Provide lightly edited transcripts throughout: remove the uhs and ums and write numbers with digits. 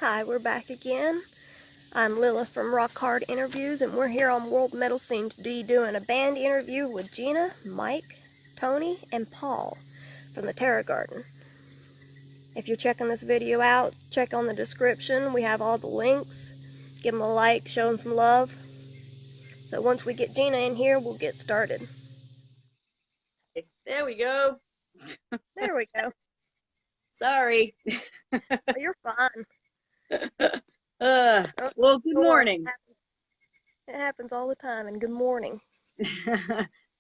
Hi, we're back again. I'm Lilith from Rock Hard Interviews, and we're here on World Metal Scene to be doing a band interview with Gina, Mike, Tony, and Paul from the Terror Garden. If you're checking this video out, check on the description. We have all the links. Give them a like, show them some love. So once we get Gina in here, we'll get started. There we go. There we go. Sorry. Oh, you're fine. Well, good morning. It happens all the time, and good morning.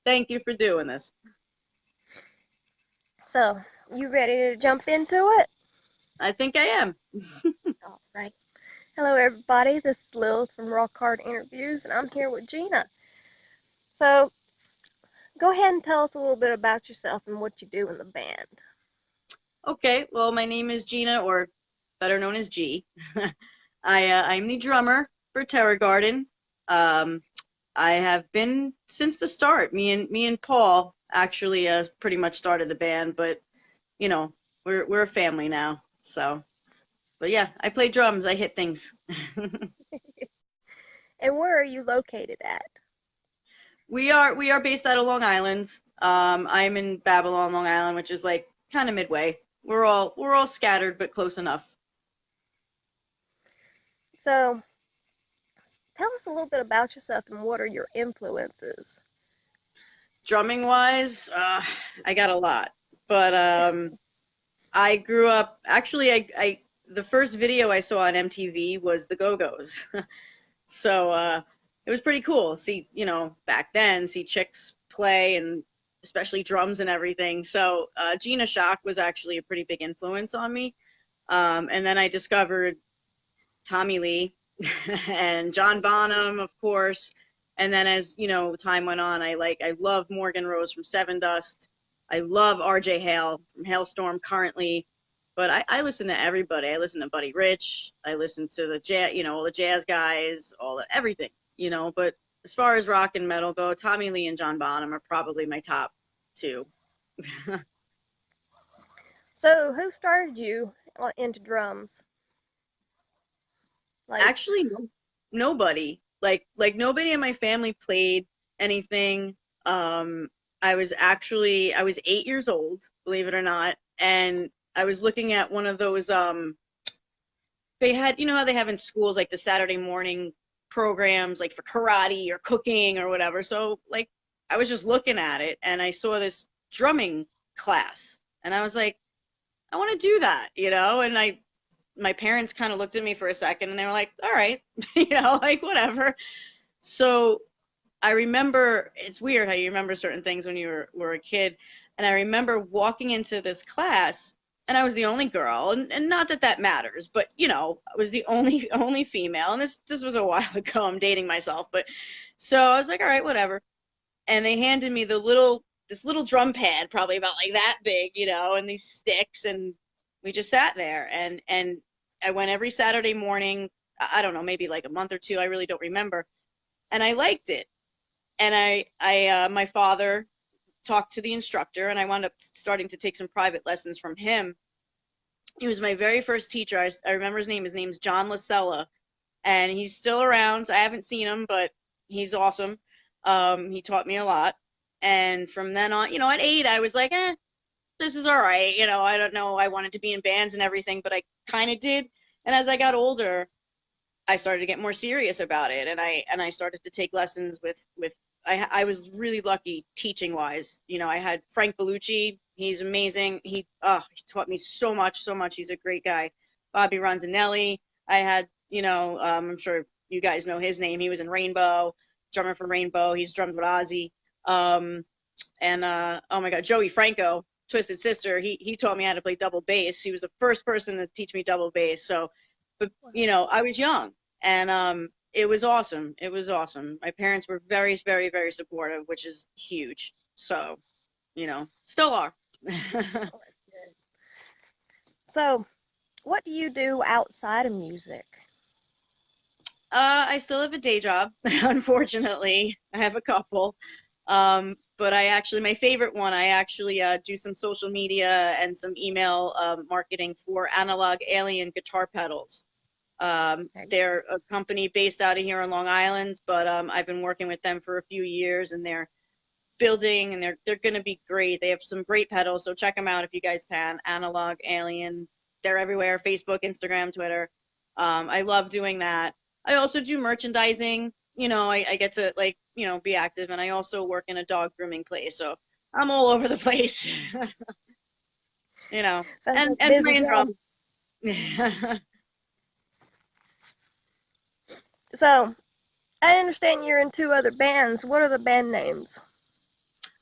Thank you for doing this. So, you ready to jump into it? I think I am. All right. Hello, everybody. This is Lilith from Rock Hard Interviews, and I'm here with Gina. So, go ahead and tell us a little bit about yourself and what you do in the band. Okay, well, my name is Gina, or better known as G. I'm the drummer for Terror Garden. I have been since the start. Me and Paul actually pretty much started the band, but you know, we're a family now. So, but yeah, I play drums. I hit things. And where are you located at? We are based out of Long Island. I'm in Babylon, Long Island, which is like kind of midway. We're all scattered, but close enough. So, tell us a little bit about yourself and what are your influences? Drumming wise, I got a lot, but I grew up actually. I the first video I saw on MTV was the Go-Go's, so it was pretty cool. See, back then, see chicks play and especially drums and everything. So Gina Shock was actually a pretty big influence on me. And then I discovered Tommy Lee and John Bonham, of course. And then as time went on, I love Morgan Rose from Seven Dust. I love R.J. Hale from Hailstorm currently. But I listen to everybody. I listen to Buddy Rich. I listen to the jazz, all the jazz guys, everything, But as far as rock and metal go, Tommy Lee and John Bonham are probably my top two. So, who started you into drums? Actually, nobody. Like nobody in my family played anything. I was 8 years old, believe it or not, and I was looking at one of those they had, how they have in schools like the Saturday morning programs like for karate or cooking or whatever. So like I was just looking at it and I saw this drumming class and I was like, I want to do that, and my parents kind of looked at me for a second and they were like, all right, like whatever. So I remember, it's weird how you remember certain things when you were a kid. And I remember walking into this class and I was the only girl, and not that that matters, but I was the only female. And this was a while ago. I'm dating myself, but so I was like, all right, whatever. And they handed me this little drum pad, probably about like that big, and these sticks, and we just sat there and I went every Saturday morning. I don't know, maybe like a month or two. I really don't remember. And I liked it. And my father talked to the instructor, and I wound up starting to take some private lessons from him. He was my very first teacher. I remember his name. His name's John Lasella, and he's still around. I haven't seen him, but he's awesome. He taught me a lot. And from then on, at 8, I was like, this is all right. I don't know. I wanted to be in bands and everything, but I kind of did. And as I got older, I started to get more serious about it, and I started to take lessons with I was really lucky teaching wise. I had Frank Bellucci. He's amazing. He taught me so much. He's a great guy. Bobby Ronzanelli. I had, I'm sure you guys know his name. He was in Rainbow, drummer for Rainbow. He's drummed with Ozzy. And oh my God, Joey Franco, Twisted Sister. He taught me how to play double bass. He was the first person to teach me double bass. So, but I was young, and it was awesome. It was awesome. My parents were very, very, very supportive, which is huge. So, still are. So, what do you do outside of music? I still have a day job, unfortunately. I have a couple. But my favorite one, I actually do some social media and some email marketing for Analog Alien guitar pedals. They're a company based out of here on Long Island, but I've been working with them for a few years, and they're building, and they're going to be great. They have some great pedals, so check them out if you guys can. Analog Alien, they're everywhere: Facebook, Instagram, Twitter. I love doing that. I also do merchandising. I get to be active, and I also work in a dog grooming place, so I'm all over the place. Sounds and like a and busy playing job. drums. So, I understand you're in 2 other bands. What are the band names?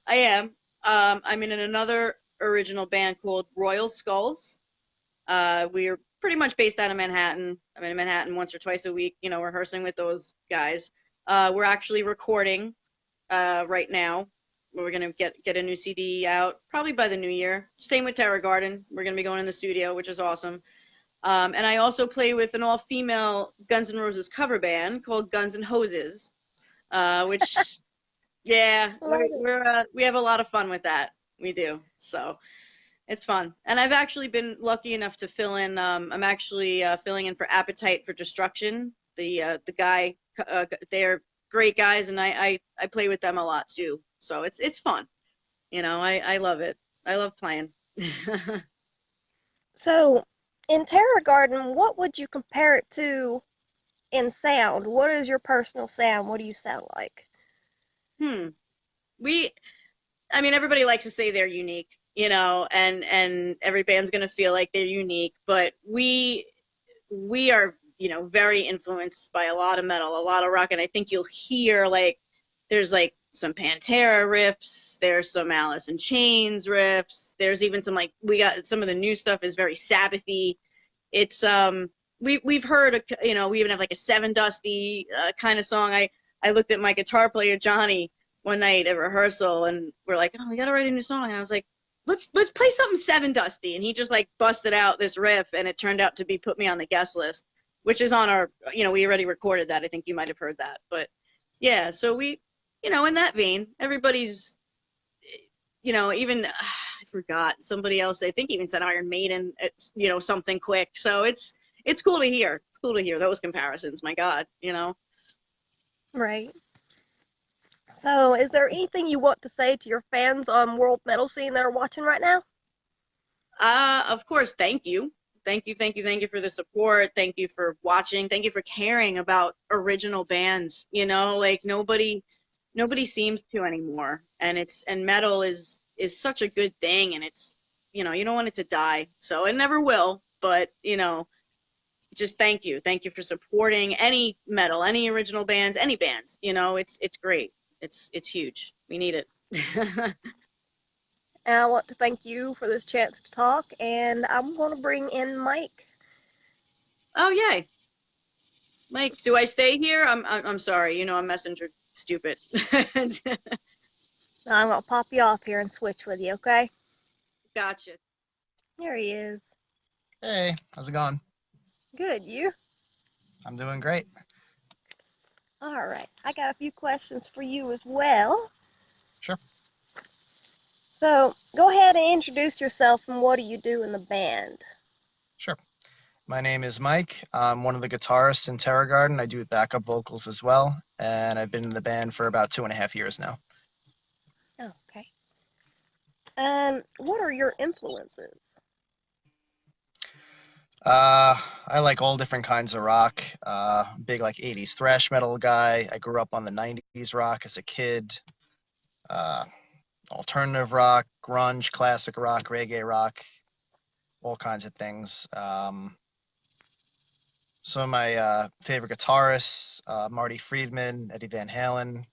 I am. I'm in another original band called Royal Skulls. We're pretty much based out of Manhattan. I'm in Manhattan once or twice a week, rehearsing with those guys. We're actually recording right now. We're gonna get a new CD out probably by the new year. Same with Terror Garden. We're gonna be going in the studio, which is awesome. And I also play with an all-female Guns N' Roses cover band called Guns N' Hoses, which yeah, Love it. we have a lot of fun with that. We do. So it's fun. And I've actually been lucky enough to fill in. I'm actually filling in for Appetite for Destruction. The guy, they're great guys, and I play with them a lot too. So it's fun. I love it. I love playing. So, in Terror Garden, what would you compare it to in sound? What is your personal sound? What do you sound like? Hmm. We I mean, everybody likes to say they're unique, and every band's gonna feel like they're unique, but we are, very influenced by a lot of metal, a lot of rock, and I think you'll hear there's some Pantera riffs, there's some Alice in Chains riffs, there's even some we got some of the new stuff is very Sabbathy. It's we've heard we even have a Seven Dusty kind of song. I looked at my guitar player Johnny one night at rehearsal, and we're like, oh, we gotta write a new song, and I was like, let's play something Seven Dusty, and he just busted out this riff, and it turned out to be Put Me on the Guest List, which is on our, we already recorded that. I think you might have heard that, but yeah, so we, in that vein, everybody's, even I forgot somebody else. I think even said Iron Maiden. It's something quick, so it's cool to hear. It's cool to hear those comparisons. My God. Right. So, is there anything you want to say to your fans on World Metal Scene that are watching right now? Of course, thank you. Thank you, thank you, thank you for the support. Thank you for watching. Thank you for caring about original bands. Nobody seems to anymore. And metal is such a good thing, and it's you don't want it to die. So it never will, but just thank you. Thank you for supporting any metal, any original bands, any bands. It's great. It's huge. We need it. And I want to thank you for this chance to talk, and I'm going to bring in Mike. Oh, yay. Mike, do I stay here? I'm sorry. I'm messenger stupid. I'm going to pop you off here and switch with you, okay? Gotcha. Here he is. Hey, how's it going? Good, you? I'm doing great. All right. I got a few questions for you as well. Sure. So, go ahead and introduce yourself and what do you do in the band? Sure. My name is Mike. I'm one of the guitarists in Terror Garden. I do backup vocals as well, and I've been in the band for about 2.5 years now. Okay. What are your influences? I like all different kinds of rock. Big 80s thrash metal guy. I grew up on the 90s rock as a kid. Alternative rock, grunge, classic rock, reggae rock, all kinds of things. Some of my favorite guitarists, Marty Friedman, Eddie Van Halen,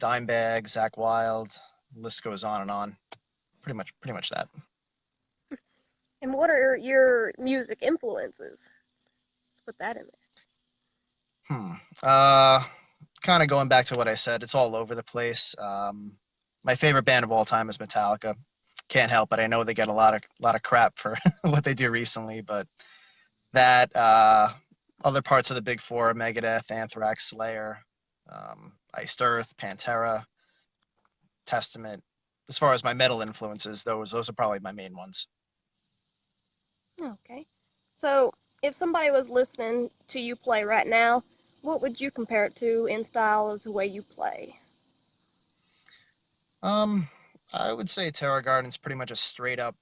Dimebag, Zakk Wylde, list goes on and on. Pretty much that. And what are your music influences? Let's put that in there. Kind of going back to what I said, it's all over the place. My favorite band of all time is Metallica. Can't help it. I know they get a lot of crap for what they do recently, but that other parts of the big four: Megadeth, Anthrax, Slayer, Iced Earth, Pantera, Testament. As far as my metal influences, those are probably my main ones. Okay. So, if somebody was listening to you play right now, what would you compare it to in style as the way you play? Um, I would say Terra Garden's pretty much a straight up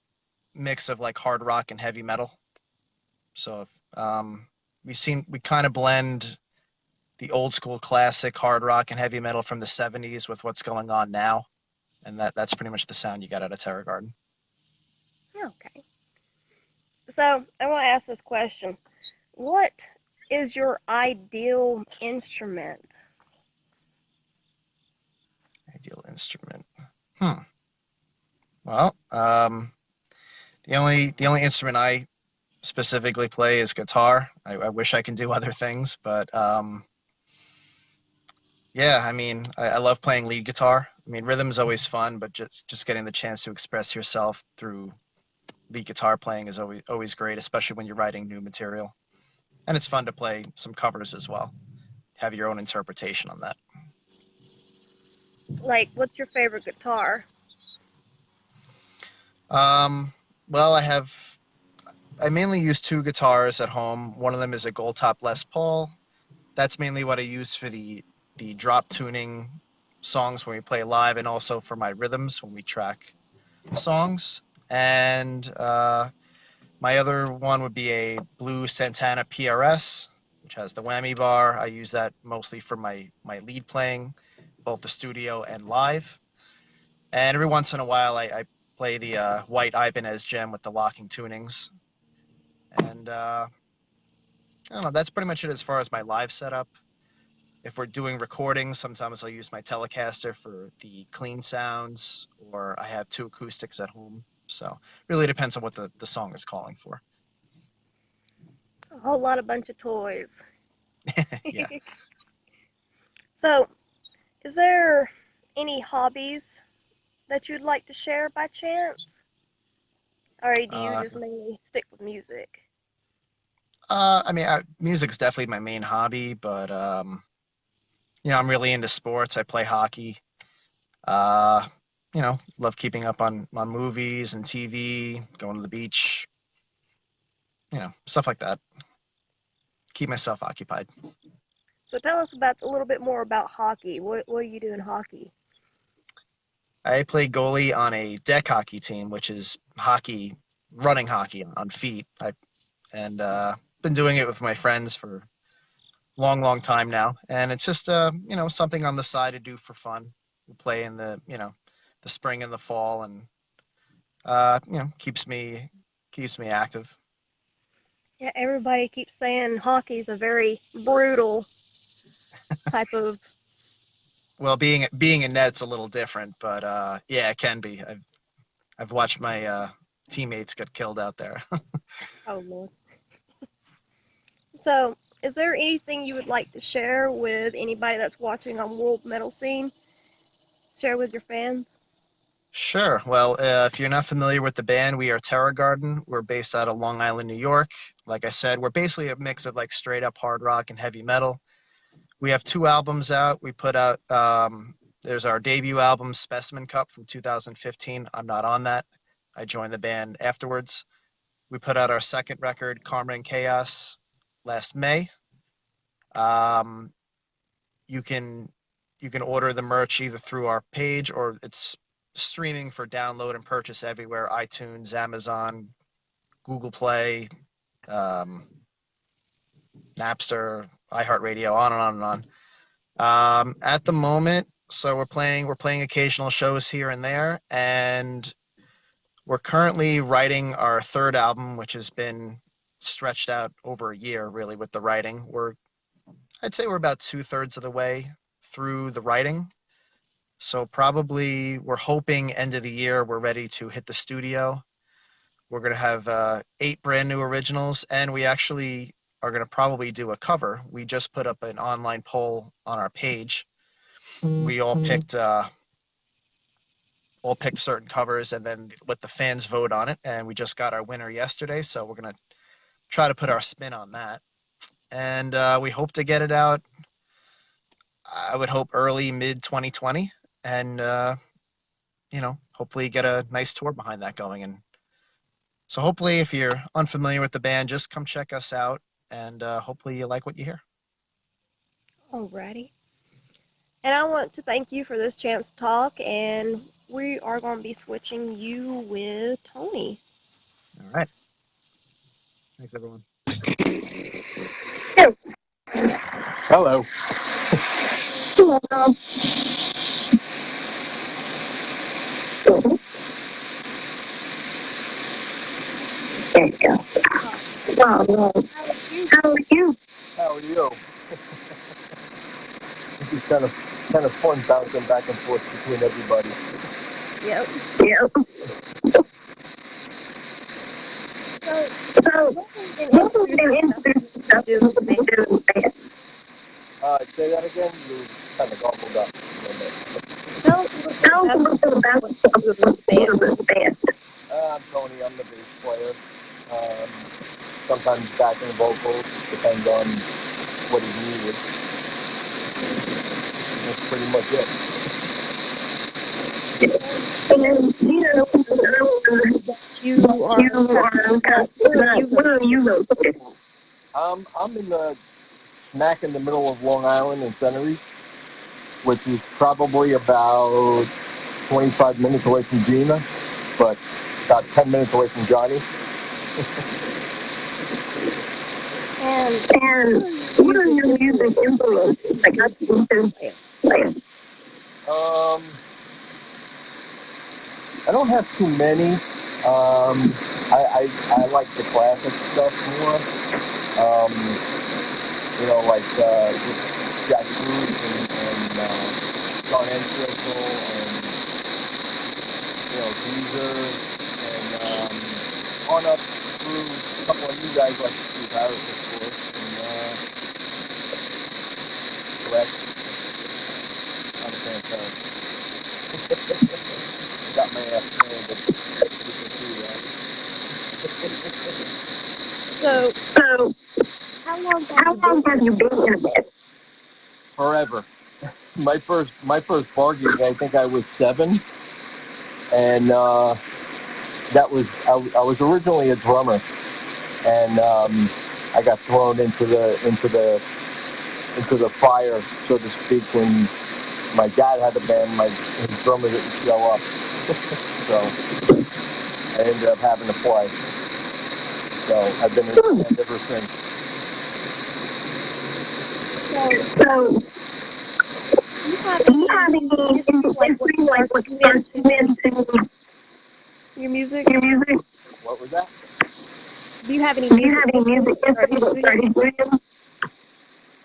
mix of like hard rock and heavy metal. So we kind of blend the old school classic hard rock and heavy metal from the 70s with what's going on now, and that's pretty much the sound you got out of Terra Garden. Okay. So I want to ask this question. What is your ideal instrument? Ideal instrument. Hmm. Well, the only instrument I specifically play is guitar. I wish I can do other things, but yeah, I mean, I love playing lead guitar. I mean, rhythm's always fun, but just getting the chance to express yourself through lead guitar playing is always great, especially when you're writing new material. And it's fun to play some covers as well. Have your own interpretation on that. Like, what's your favorite guitar? Um, well, I mainly use two guitars at home. One of them is a gold top Les Paul. That's mainly what I use for the drop tuning songs when we play live, and also for my rhythms when we track songs. And my other one would be a Blue Santana PRS, which has the whammy bar. I use that mostly for my lead playing, both the studio and live. And every once in a while, I play the white Ibanez gem with the locking tunings. And I don't know, that's pretty much it as far as my live setup. If we're doing recordings, sometimes I'll use my Telecaster for the clean sounds, or I have two acoustics at home. So really depends on what the song is calling for. A whole lot of bunch of toys. Yeah. So, is there any hobbies that you'd like to share by chance? Or do you Uh, just mainly stick with music? I mean, music's definitely my main hobby, but I'm really into sports. I play hockey. Uh, love keeping up on movies and TV, going to the beach, stuff like that. Keep myself occupied. So tell us about a little bit more about hockey. What do you do in hockey? I play goalie on a deck hockey team, which is hockey, running hockey on feet. And been doing it with my friends for a long, long time now, and it's just something on the side to do for fun. We play in the spring and the fall, and keeps me active. Yeah, everybody keeps saying hockey's a very brutal type of. Well, being in net's a little different, but yeah, it can be. I've watched my teammates get killed out there. Oh Lord. So, is there anything you would like to share with anybody that's watching on World Metal Scene? Share with your fans? Sure. Well, if you're not familiar with the band, we are Terra Garden. We're based out of Long Island, New York. Like I said, we're basically a mix of like straight up hard rock and heavy metal. We have two albums out. We put out there's our debut album, Specimen Cup from 2015. I'm not on that. I joined the band afterwards. We put out our second record, Karma and Chaos, last May. Um, you can order the merch either through our page, or it's streaming for download and purchase everywhere: iTunes, Amazon, Google Play, um, Napster, iHeartRadio, on and on and on. At the moment, so we're playing occasional shows here and there, and we're currently writing our third album, which has been stretched out over a year, really, with the writing. I'd say we're about 2/3 of the way through the writing. So probably we're hoping end of the year we're ready to hit the studio. We're going to have 8 brand new originals, and we actually are going to probably do a cover. We just put up an online poll on our page. We all picked certain covers, and then let the fans vote on it, and we just got our winner yesterday, so we're going to try to put our spin on that. And we hope to get it out, I would hope early mid 2020, and hopefully get a nice tour behind that going, and So hopefully, if you're unfamiliar with the band, just come check us out, and hopefully you like what you hear. Alrighty. And I want to thank you for this chance to talk, and we are going to be switching you with Tony. All right. Thanks, everyone. Hello. How are you? How are you? How are you? This is kind of fun bouncing back and forth between everybody. Yep. So, what was your introduction stuff you do in band? Say that again. You kind of gobbled up a little bit. Tell us a little bit about what you do with the band. I'm Tony. I'm the bass player. Sometimes backing vocals. Depends on what is needed. That's pretty much it. And then, you know, where are you located? I'm in the smack in the middle of Long Island in Centery, which is probably about 25 minutes away from Gina, but about 10 minutes away from Johnny. And what are your music influences? Like, how do you play? I don't have too many. I like the classic stuff more. You know, like Jack Bruce and Cianciotto and, you know, Geezer and on up through a couple of new guys like Steve Harris, of course, and Rex. I'm fantastic. Got my ass handed. You can see that. So, how long have you been in a band? Forever. My first bar gig, I think I was 7, and that was I was originally a drummer, and I got thrown into the fire, so to speak, when my dad had a band. His drummer didn't show up, so I ended up having to play. So I've been in the band ever since. So do you have any history, like what starts you into Your music? What was that? Do you have any music history that started doing?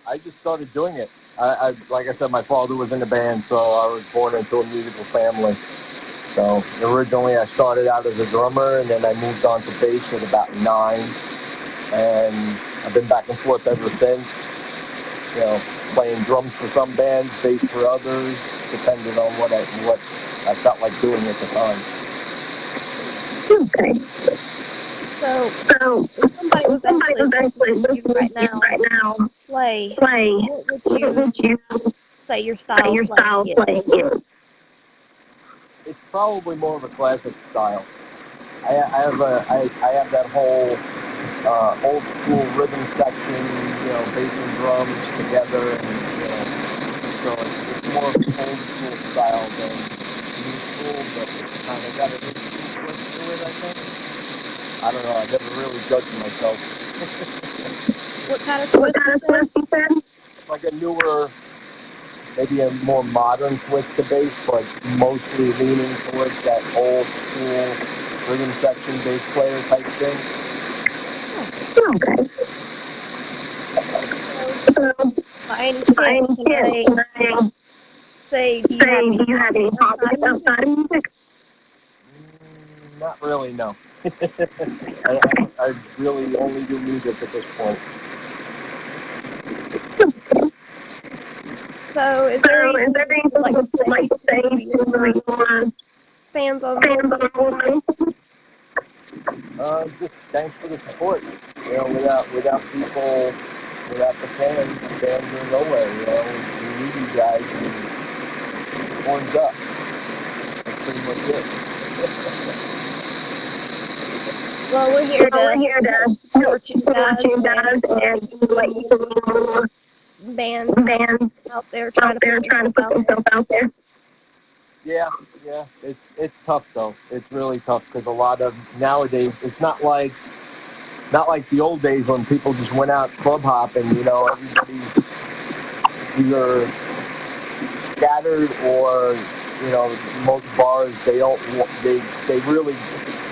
I just started doing it. I like I said, my father was in the band, so I was born into a musical family. So originally I started out as a drummer, and then I moved on to bass at about 9, and I've been back and forth ever since. You know, playing drums for some bands, bass for others, depending on what I felt like doing at the time. Okay. So if somebody was actually listening to you right now, play, what would you say your style playing is? It's probably more of a classic style. I have that whole old school rhythm section, you know, bass and drums together, and you know, so it's more of old school style than new school, but it's kind of got a new school twist to it, I think. I don't know. I never really judged myself. What kind of twist you said? Like a newer, maybe a more modern twist to bass, but mostly leaning towards that old school rhythm section bass player type thing. Okay. By any chance, can I say, do you have any hobbies outside of music? Not really, no. I really only do music at this point. So, is there anything you'd like to say to your fans on Monday? Just thanks for the support. You know, without people, without the fans are nowhere. You know, we need you guys and horns up. That's pretty much it. Well, we're here We're to here to support you support guys you guys and and let you know more bands bands out there trying out to there put trying to themselves put out there. themselves out there. Yeah, yeah. It's tough though. It's really tough because a lot of nowadays it's not like the old days when people just went out club hopping. You know, everybody's either scattered or most bars they really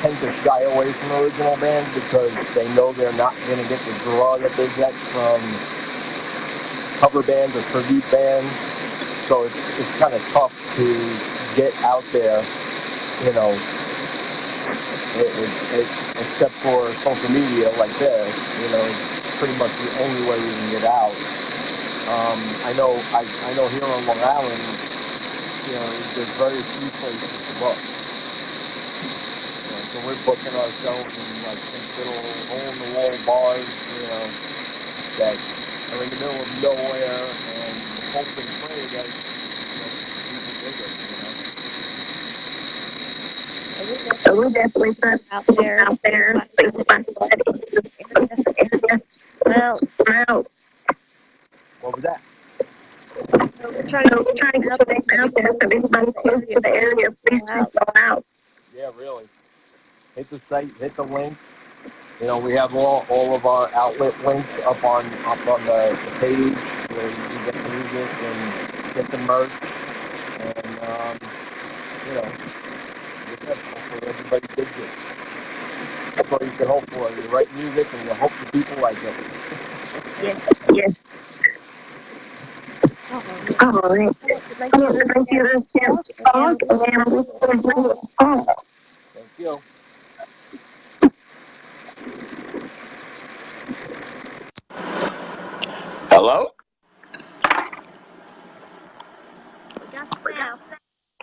tend to shy away from original bands because they know they're not going to get the draw that they get from cover bands or tribute bands. So it's kind of tough to get out there, you know, except for social media like this. It's pretty much the only way we can get out. I know here on Long Island, there's very few places to book. So we're booking ourselves in like these little hole-in-the-wall bars, that are in the middle of nowhere, and hope and pray that people dig it. So we're definitely put Out there, out there. well, Wow. What was that? so we're trying to So we're trying to get get things things out there so everybody close to the area, please out. go out. Yeah, really. Hit the site, hit the link. We have all of our outlet links up on the page where you can get music and get the merch. And, hopefully everybody digs it. That's all you can hope for. You write music and you hope the people like it. Yes. Yes. All All right. right. Come on, thank you this chance to talk, and we'll bring it on. Thank you. Hello? We got you now.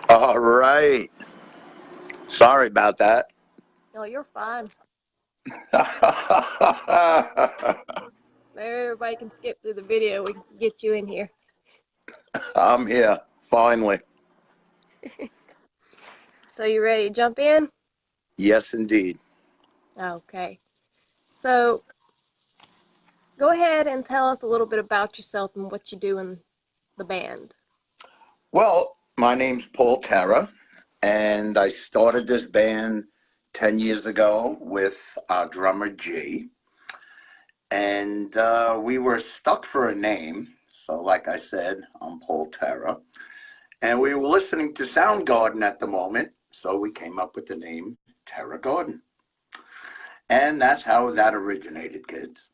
All right. Sorry about that. No, you're fine. Maybe everybody can skip through the video. We can get you in here. I'm here, finally. So you ready to jump in? Yes, indeed. Okay. So go ahead and tell us a little bit about yourself and what you do in the band. Well, my name's Paul Terra, and I started this band 10 years ago with our drummer G. And we were stuck for a name. So like I said, I'm Paul Terra. And we were listening to Soundgarden at the moment. So we came up with the name Terra Garden. And that's how that originated, kids.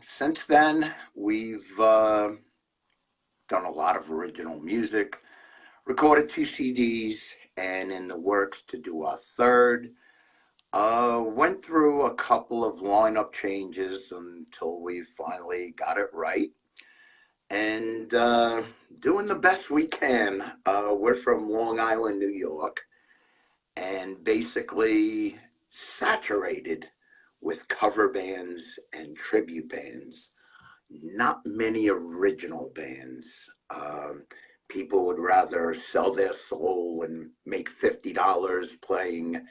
Since then, we've done a lot of original music, recorded 2 CDs, and in the works to do our third. Went through a couple of lineup changes until we finally got it right. And doing the best we can. We're from Long Island, New York, and basically saturated with cover bands and tribute bands. Not many original bands. People would rather sell their soul and make $50 playing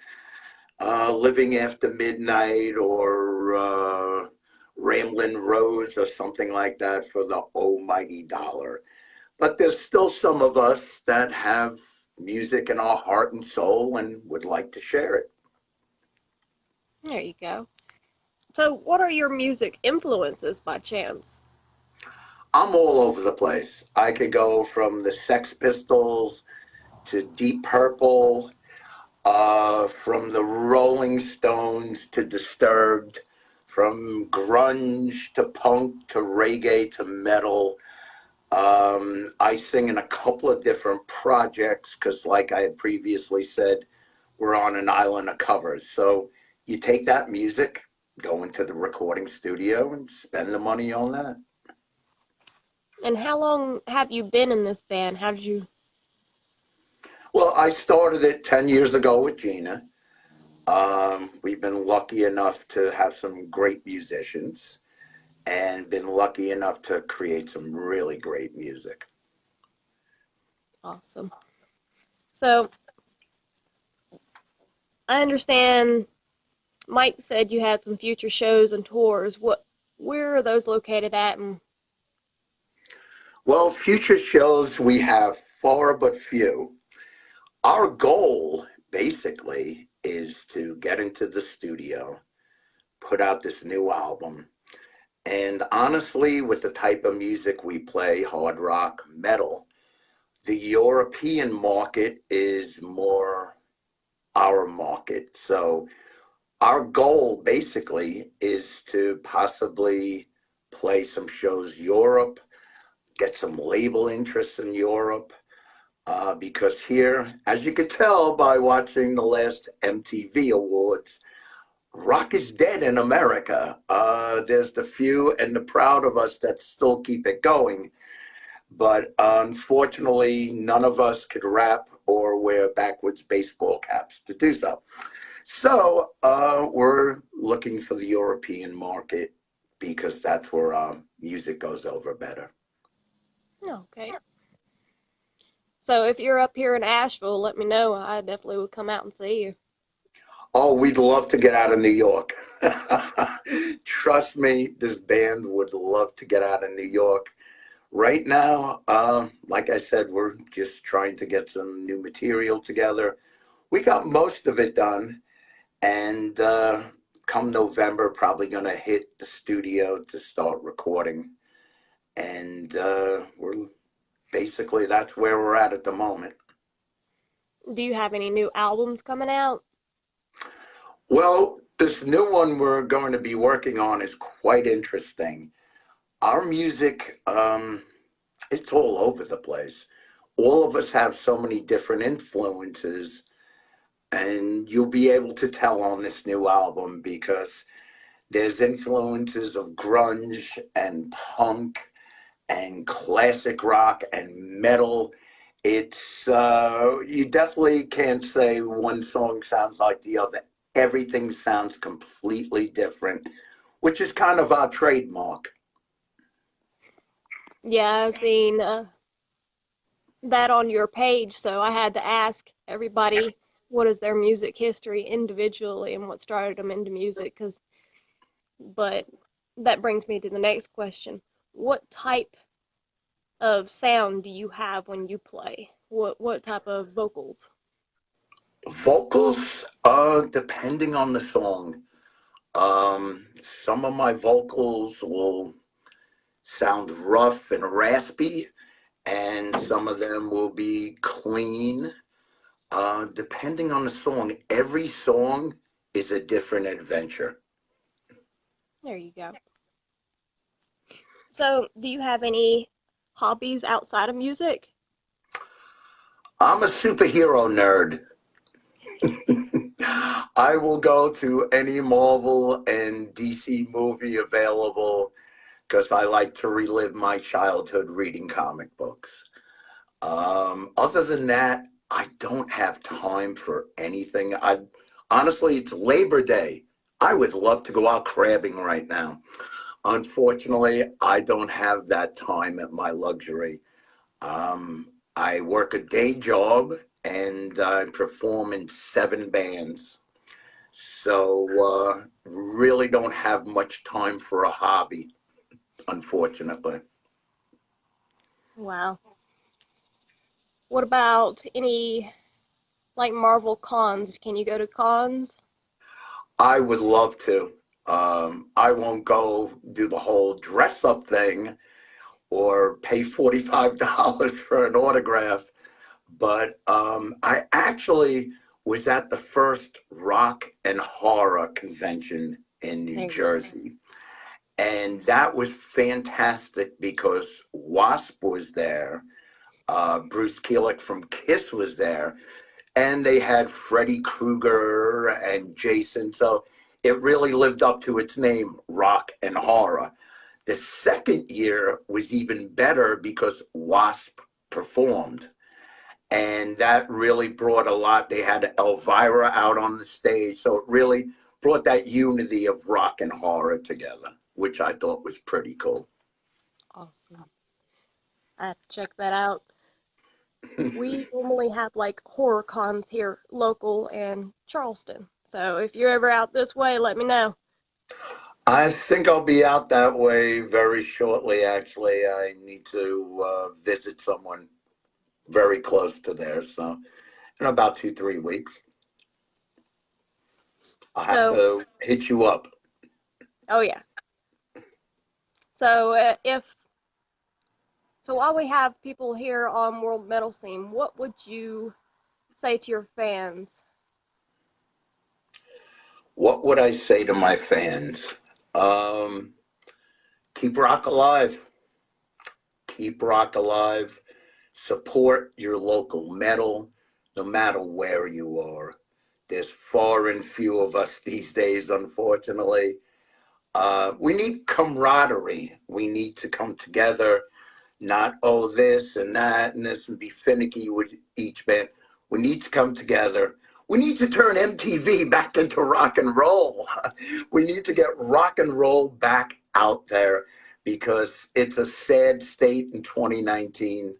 Living After Midnight or Ramblin' Rose or something like that for the almighty dollar. But there's still some of us that have music in our heart and soul and would like to share it. There you go. So what are your music influences by chance? I'm all over the place. I could go from the Sex Pistols to Deep Purple, from the Rolling Stones to Disturbed, from grunge to punk to reggae to metal. I sing in a couple of different projects because, like I had previously said, we're on an island of covers. So you take that music, go into the recording studio, and spend the money on that. And how long have you been in this band? How did you... Well, I started it 10 years ago with Gina. We've been lucky enough to have some great musicians and been lucky enough to create some really great music. Awesome. So I understand Mike said you had some future shows and tours. Where are those located at? And Well, future shows we have far but few. Our goal basically is to get into the studio, put out this new album. And honestly, with the type of music we play, hard rock, metal, the European market is more our market. So our goal basically is to possibly play some shows Europe, get some label interest in Europe, because here, as you could tell by watching the last MTV Awards, rock is dead in America. There's the few and the proud of us that still keep it going. But unfortunately, none of us could rap or wear backwards baseball caps to do so. So we're looking for the European market because that's where music goes over better. okay. So if you're up here in Asheville, let me know. I definitely would come out and see you. Oh, we'd love to get out of New York. Trust me, this band would love to get out of New York. Right now, like I said, we're just trying to get some new material together. We got most of it done, and come November, probably going to hit the studio to start recording. And we're basically, that's where we're at the moment. Do you have any new albums coming out? Well, this new one we're going to be working on is quite interesting. Our music, it's all over the place. All of us have so many different influences, and you'll be able to tell on this new album because there's influences of grunge and punk and classic rock and metal. It's you definitely can't say one song sounds like the other. Everything sounds completely different, which is kind of our trademark. Yeah, I've seen that on your page, so I had to ask everybody what is their music history individually and what started them into music. But that brings me to the next question. What type of sound do you have when you play? What type of vocals? Vocals, depending on the song. Some of my vocals will sound rough and raspy, and some of them will be clean. Depending on the song, every song is a different adventure. There you go. So, do you have any hobbies outside of music? I'm a superhero nerd. I will go to any Marvel and DC movie available because I like to relive my childhood reading comic books. Other than that, I don't have time for anything. Honestly, it's Labor Day. I would love to go out crabbing right now. Unfortunately, I don't have that time at my luxury. I work a day job and I perform in 7 bands. So really don't have much time for a hobby, unfortunately. Wow. What about any like Marvel cons? Can you go to cons? I would love to. I won't go do the whole dress up thing or pay $45 for an autograph, but I actually was at the first rock and horror convention in New Jersey. And that was fantastic because Wasp was there, Bruce Kulick from Kiss was there, and they had Freddy Krueger and Jason. So it really lived up to its name, rock and horror. The second year was even better because Wasp performed. And that really brought a lot. They had Elvira out on the stage. So it really brought that unity of rock and horror together, which I thought was pretty cool. Awesome. I have to check that out. We normally have like horror cons here local in Charleston. So if you're ever out this way, let me know. I think I'll be out that way very shortly, actually. I need to visit someone very close to there. So in about 2-3 weeks, I'll have to hit you up. Oh, yeah. So so while we have people here on World Metal Scene, what would you say to your fans? What would I say to my fans? Keep rock alive. Keep rock alive. Support your local metal, no matter where you are. There's far and few of us these days, unfortunately. We need camaraderie. We need to come together, not this and that and this and be finicky with each band. We need to come together. We need to turn MTV back into rock and roll. We need to get rock and roll back out there because it's a sad state in 2019.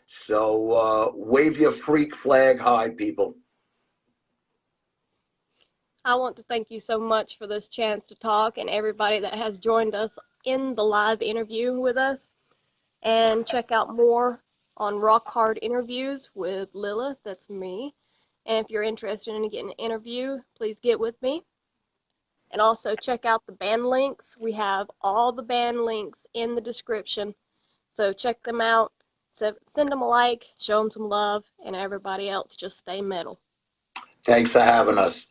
So wave your freak flag high, people. I want to thank you so much for this chance to talk and everybody that has joined us in the live interview with us. And check out more on Rock Hard Interviews with Lilith, that's me. And if you're interested in getting an interview, please get with me. And also check out the band links. We have all the band links in the description. So check them out, send them a like, show them some love, and everybody else just stay metal. Thanks for having us.